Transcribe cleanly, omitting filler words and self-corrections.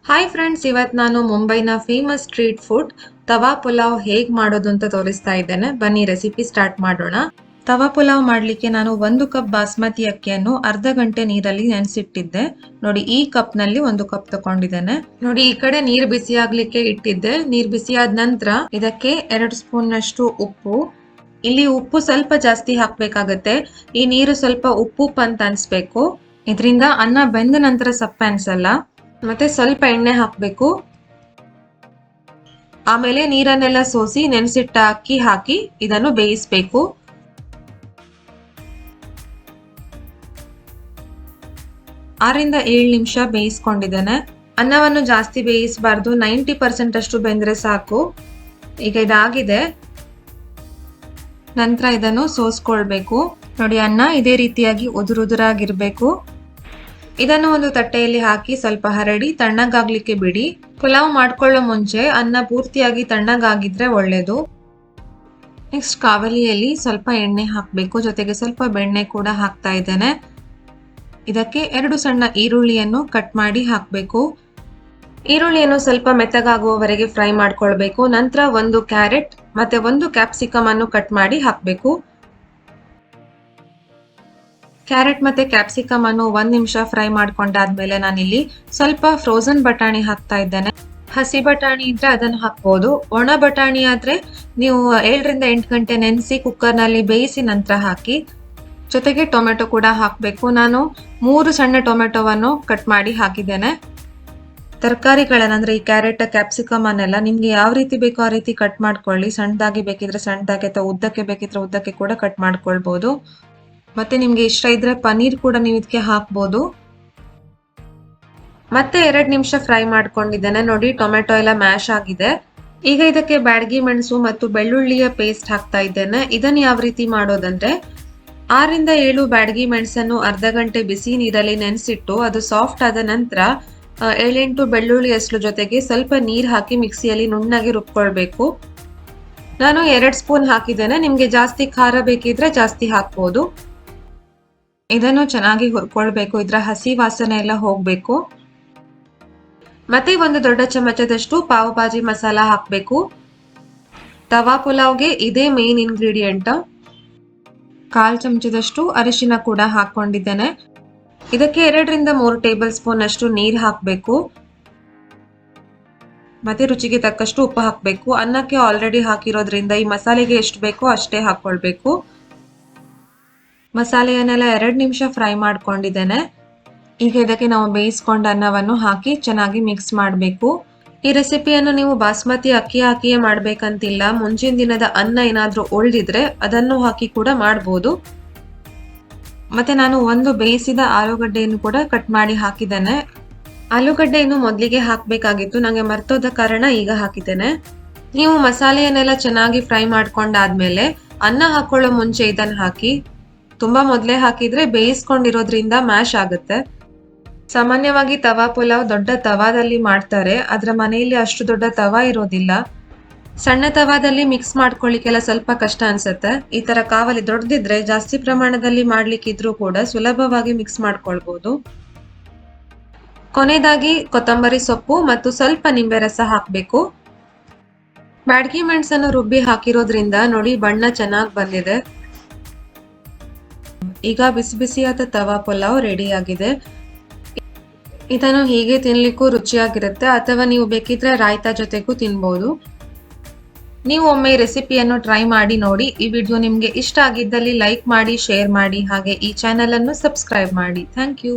Hi friends, ಇವತ್ತು ನಾನು ಮುಂಬೈನ ಫೇಮಸ್ ಸ್ಟ್ರೀಟ್ ಫುಡ್ ತವಾ ಪುಲಾವ್ ಹೇಗ್ ಮಾಡೋದು ಅಂತ ತೋರಿಸ್ತಾ ಇದ್ದೇನೆ. ಬನ್ನಿ ರೆಸಿಪಿ ಸ್ಟಾರ್ಟ್ ಮಾಡೋಣ. ತವಾ ಪುಲಾವ್ ಮಾಡ್ಲಿಕ್ಕೆ ನಾನು 1 ಕಪ್ ಬಾಸ್ಮತಿ ಅಕ್ಕಿಯನ್ನು ಅರ್ಧ ಗಂಟೆ ನೀರಲ್ಲಿ ನೆನೆಸಿಟ್ಟಿದ್ದೆ. ನೋಡಿ, ಈ ಕಪ್ ನಲ್ಲಿ 1 ಕಪ್ ತಗೊಂಡಿದ್ದೇನೆ. ನೋಡಿ, ಈ ಕಡೆ ನೀರು ಬಿಸಿ ಆಗ್ಲಿಕ್ಕೆ ಇಟ್ಟಿದ್ದೆ. ನೀರು ಬಿಸಿ ಆದ ನಂತರ ಇದಕ್ಕೆ 2 ಸ್ಪೂನ್ ನಷ್ಟು ಉಪ್ಪು. ಇಲ್ಲಿ ಉಪ್ಪು ಸ್ವಲ್ಪ ಜಾಸ್ತಿ ಹಾಕ್ಬೇಕಾಗತ್ತೆ. ಈ ನೀರು ಸ್ವಲ್ಪ ಉಪ್ಪು ಅಂತ ಅನ್ಸ್ಬೇಕು. ಇದರಿಂದ ಅನ್ನ ಬೆಂದ ನಂತರ ಸಪ್ಪೆ ಅನ್ಸಲ್ಲ. ಮತ್ತೆ ಸ್ವಲ್ಪ ಎಣ್ಣೆ ಹಾಕ್ಬೇಕು. ಆಮೇಲೆ ನೀರನ್ನೆಲ್ಲ ಸೋಸಿ ನೆನೆಸಿಟ್ಟ ಅಕ್ಕಿ ಹಾಕಿ ಇದನ್ನು ಬೇಯಿಸ್ಬೇಕು. 6 ರಿಂದ 7 ನಿಮಿಷ ಬೇಯಿಸ್ಕೊಂಡಿದ್ದೇನೆ. ಅನ್ನವನ್ನು ಜಾಸ್ತಿ ಬೇಯಿಸಬಾರ್ದು, 90% ಅಷ್ಟು ಬೆಂದ್ರೆ ಸಾಕು. ಈಗ ಇದಾಗಿದೆ. ನಂತರ ಇದನ್ನು ಸೋಸ್ಕೊಳ್ಬೇಕು. ನೋಡಿ, ಅನ್ನ ಇದೇ ರೀತಿಯಾಗಿ ಉದುರುದುರಾಗಿರ್ಬೇಕು. ಇದನ್ನು ಒಂದು ತಟ್ಟೆಯಲ್ಲಿ ಹಾಕಿ ಸ್ವಲ್ಪ ಹರಡಿ ತಣ್ಣಗಾಗ್ಲಿಕ್ಕೆ ಬಿಡಿ. ಪುಲಾವ್ ಮಾಡ್ಕೊಳ್ಳೋ ಮುಂಚೆ ಅನ್ನ ಪೂರ್ತಿಯಾಗಿ ತಣ್ಣಗಾಗಿದ್ರೆ ಒಳ್ಳೇದು. ನೆಕ್ಸ್ಟ್ ಕಾವಲಿಯಲ್ಲಿ ಸ್ವಲ್ಪ ಎಣ್ಣೆ ಹಾಕಬೇಕು. ಜೊತೆಗೆ ಸ್ವಲ್ಪ ಬೆಣ್ಣೆ ಕೂಡ ಹಾಕ್ತಾ ಇದ್ದೇನೆ. ಇದಕ್ಕೆ 2 ಸಣ್ಣ ಈರುಳ್ಳಿಯನ್ನು ಕಟ್ ಮಾಡಿ ಹಾಕಬೇಕು. ಈರುಳ್ಳಿಯನ್ನು ಸ್ವಲ್ಪ ಮೆತ್ತಗಾಗುವವರೆಗೆ ಫ್ರೈ ಮಾಡ್ಕೊಳ್ಬೇಕು. ನಂತರ 1 ಕ್ಯಾರೆಟ್ ಮತ್ತೆ 1 ಕ್ಯಾಪ್ಸಿಕಮ್ ಅನ್ನು ಕಟ್ ಮಾಡಿ ಹಾಕಬೇಕು. ಕ್ಯಾರೆಟ್ ಮತ್ತೆ ಕ್ಯಾಪ್ಸಿಕಮ್ ಅನ್ನು 1 ನಿಮಿಷ ಫ್ರೈ ಮಾಡ್ಕೊಂಡಾದ್ಮೇಲೆ ನಾನಿಲ್ಲಿ ಸ್ವಲ್ಪ ಫ್ರೋಸನ್ ಬಟಾಣಿ ಹಾಕ್ತಾ ಇದ್ದೇನೆ. ಹಸಿ ಬಟಾಣಿ ಇದ್ರೆ ಅದನ್ನು ಹಾಕ್ಬೋದು. ಒಣ ಬಟಾಣಿ ಆದ್ರೆ ನೀವು 7 ರಿಂದ 8 ಗಂಟೆ ನೆನೆಸಿ ಕುಕ್ಕರ್ನಲ್ಲಿ ಬೇಯಿಸಿ ನಂತರ ಹಾಕಿ. ಜೊತೆಗೆ ಟೊಮೆಟೊ ಕೂಡ ಹಾಕಬೇಕು. ನಾನು 3 ಸಣ್ಣ ಟೊಮೆಟೊವನ್ನು ಕಟ್ ಮಾಡಿ ಹಾಕಿದ್ದೇನೆ. ತರಕಾರಿಗಳನ್ನ ಅಂದ್ರೆ ಈ ಕ್ಯಾರೆಟ್ ಕ್ಯಾಪ್ಸಿಕಮ್ ಅನ್ನೆಲ್ಲ ನಿಮ್ಗೆ ಯಾವ ರೀತಿ ಬೇಕೋ ಆ ರೀತಿ ಕಟ್ ಮಾಡ್ಕೊಳ್ಳಿ. ಸಣ್ಣದಾಗಿ ಬೇಕಿದ್ರೆ ಸಣ್ಣದಾಗಿ ಅಥವಾ ಉದ್ದಕ್ಕೆ ಬೇಕಿದ್ರೆ ಉದ್ದಕ್ಕೆ ಕೂಡ ಕಟ್ ಮಾಡ್ಕೊಳ್ಬಹುದು. ಮತ್ತೆ ನಿಮ್ಗೆ ಇಷ್ಟ ಇದ್ರೆ ಪನ್ನೀರ್ ಕೂಡ ನೀವು ಇದಕ್ಕೆ ಹಾಕ್ಬೋದು. ಮತ್ತೆ 2 ನಿಮಿಷ ಫ್ರೈ ಮಾಡ್ಕೊಂಡಿದ್ದೇನೆ. ನೋಡಿ, ಟೊಮೆಟೊ ಎಲ್ಲ ಮ್ಯಾಶ್ ಆಗಿದೆ. ಈಗ ಇದಕ್ಕೆ ಬ್ಯಾಡಗಿ ಮೆಣಸು ಮತ್ತು ಬೆಳ್ಳುಳ್ಳಿಯ ಪೇಸ್ಟ್ ಹಾಕ್ತಾ ಇದ್ದೇನೆ. ಇದನ್ನು ಯಾವ ರೀತಿ ಮಾಡೋದಂದ್ರೆ 6 ರಿಂದ 7 ಬ್ಯಾಡಗಿ ಮೆಣಸನ್ನು ಅರ್ಧ ಗಂಟೆ ಬಿಸಿ ನೀರಲ್ಲಿ ನೆನೆಸಿಟ್ಟು ಅದು ಸಾಫ್ಟ್ ಆದ ನಂತರ 7-8 ಬೆಳ್ಳುಳ್ಳಿ ಅಷ್ಟು ಜೊತೆಗೆ ಸ್ವಲ್ಪ ನೀರು ಹಾಕಿ ಮಿಕ್ಸಿಯಲ್ಲಿ ನುಣ್ಣಗೆ ರುಬ್ಕೊಳ್ಬೇಕು. ನಾನು 2 ಸ್ಪೂನ್ ಹಾಕಿದ್ದೇನೆ. ನಿಮ್ಗೆ ಜಾಸ್ತಿ ಖಾರ ಬೇಕಿದ್ರೆ ಜಾಸ್ತಿ ಹಾಕ್ಬೋದು. ಇದನ್ನು ಚೆನ್ನಾಗಿ ಹುರ್ಕೊಳ್ಬೇಕು. ಇದರ ಹಸಿ ವಾಸನೆ ಎಲ್ಲ ಹೋಗ್ಬೇಕು. ಮತ್ತೆ 1 ದೊಡ್ಡ ಚಮಚದಷ್ಟು ಪಾವ್ ಭಾಜಿ ಮಸಾಲ ಹಾಕ್ಬೇಕು. ತವಾ ಪುಲಾವ್ಗೆ ಇದೇ ಮೇನ್ ಇಂಗ್ರೀಡಿಯೆಂಟ್. 1/4 ಚಮಚದಷ್ಟು ಅರಿಶಿನ ಕೂಡ ಹಾಕೊಂಡಿದ್ದೇನೆ. ಇದಕ್ಕೆ 2 ರಿಂದ 3 ಟೇಬಲ್ ಸ್ಪೂನ್ ಅಷ್ಟು ನೀರು ಹಾಕಬೇಕು. ಮತ್ತೆ ರುಚಿಗೆ ತಕ್ಕಷ್ಟು ಉಪ್ಪು ಹಾಕಬೇಕು. ಅನ್ನಕ್ಕೆ ಆಲ್ರೆಡಿ ಹಾಕಿರೋದ್ರಿಂದ ಈ ಮಸಾಲೆಗೆ ಎಷ್ಟು ಬೇಕೋ ಅಷ್ಟೇ ಹಾಕೊಳ್ಬೇಕು. ಮಸಾಲೆಯನ್ನೆಲ್ಲ 2 ನಿಮಿಷ ಫ್ರೈ ಮಾಡ್ಕೊಂಡಿದ್ದೇನೆ. ಈಗ ಇದಕ್ಕೆ ನಾವು ಬೇಯಿಸ್ಕೊಂಡ ಅನ್ನವನ್ನು ಹಾಕಿ ಚೆನ್ನಾಗಿ ಮಿಕ್ಸ್ ಮಾಡಬೇಕು. ಈ ರೆಸಿಪಿಯನ್ನು ನೀವು ಬಾಸ್ಮತಿ ಅಕ್ಕಿ ಹಾಕಿಯೇ ಮಾಡ್ಬೇಕಂತಿಲ್ಲ. ಮುಂಚಿನ ದಿನದ ಅನ್ನ ಏನಾದ್ರೂ ಉಳಿದಿದ್ರೆ ಅದನ್ನು ಹಾಕಿ ಕೂಡ ಮಾಡ್ಬೋದು. ಮತ್ತೆ ನಾನು 1 ಬೇಯಿಸಿದ ಆಲೂಗಡ್ಡೆಯನ್ನು ಕೂಡ ಕಟ್ ಮಾಡಿ ಹಾಕಿದ್ದೇನೆ. ಆಲೂಗಡ್ಡೆಯನ್ನು ಮೊದಲಿಗೆ ಹಾಕಬೇಕಾಗಿತ್ತು, ನಂಗೆ ಮರ್ತೋದ ಕಾರಣ ಈಗ ಹಾಕಿದ್ದೇನೆ. ನೀವು ಮಸಾಲೆಯನ್ನೆಲ್ಲ ಚೆನ್ನಾಗಿ ಫ್ರೈ ಮಾಡ್ಕೊಂಡಾದ್ಮೇಲೆ ಅನ್ನ ಹಾಕೊಳ್ಳೋ ಮುಂಚೆ ಇದನ್ನು ಹಾಕಿ. ತುಂಬಾ ಮೊದಲೇ ಹಾಕಿದ್ರೆ ಬೇಯಿಸ್ಕೊಂಡಿರೋದ್ರಿಂದ ಮ್ಯಾಶ್ ಆಗುತ್ತೆ. ಸಾಮಾನ್ಯವಾಗಿ ತವಾ ಪುಲಾವ್ ದೊಡ್ಡ ತವಾದಲ್ಲಿ ಮಾಡ್ತಾರೆ. ಅದರ ಮನೆಯಲ್ಲಿ ಅಷ್ಟು ದೊಡ್ಡ ತವಾ ಇರೋದಿಲ್ಲ. ಸಣ್ಣ ತವಾದಲ್ಲಿ ಮಿಕ್ಸ್ ಮಾಡ್ಕೊಳ್ಳಿಕ್ಕೆಲ್ಲ ಸ್ವಲ್ಪ ಕಷ್ಟ ಅನ್ಸುತ್ತೆ. ಈ ತರ ಕಾವಲಿ ದೊಡ್ಡದಿದ್ರೆ ಜಾಸ್ತಿ ಪ್ರಮಾಣದಲ್ಲಿ ಮಾಡ್ಲಿಕ್ಕಿದ್ರೂ ಕೂಡ ಸುಲಭವಾಗಿ ಮಿಕ್ಸ್ ಮಾಡ್ಕೊಳ್ಬಹುದು. ಕೊನೆಯದಾಗಿ ಕೊತ್ತಂಬರಿ ಸೊಪ್ಪು ಮತ್ತು ಸ್ವಲ್ಪ ನಿಂಬೆ ರಸ ಹಾಕಬೇಕು. ಬ್ಯಾಡಗಿ ಮೆಣಸನ್ನು ರುಬ್ಬಿ ಹಾಕಿರೋದ್ರಿಂದ ನೋಡಿ ಬಣ್ಣ ಚೆನ್ನಾಗಿ ಬಂದಿದೆ. ಈಗ ಬಿಸಿ ಬಿಸಿಯಾದ ತವಾ ಪುಲಾವ್ ರೆಡಿ ಆಗಿದೆ. ಇದನ್ನು ಹೀಗೆ ತಿನ್ಲಿಕ್ಕೂ ರುಚಿಯಾಗಿರುತ್ತೆ, ಅಥವಾ ನೀವು ಬೇಕಿದ್ರೆ ರಾಯ್ತಾ ಜೊತೆಗೂ ತಿನ್ಬಹುದು. ನೀವು ಒಮ್ಮೆ ಈ ರೆಸಿಪಿಯನ್ನು ಟ್ರೈ ಮಾಡಿ ನೋಡಿ. ಈ ವಿಡಿಯೋ ನಿಮ್ಗೆ ಇಷ್ಟ ಆಗಿದ್ದಲ್ಲಿ ಲೈಕ್ ಮಾಡಿ, ಶೇರ್ ಮಾಡಿ, ಹಾಗೆ ಈ ಚಾನೆಲ್ ಅನ್ನು ಸಬ್ಸ್ಕ್ರೈಬ್ ಮಾಡಿ. Thank you.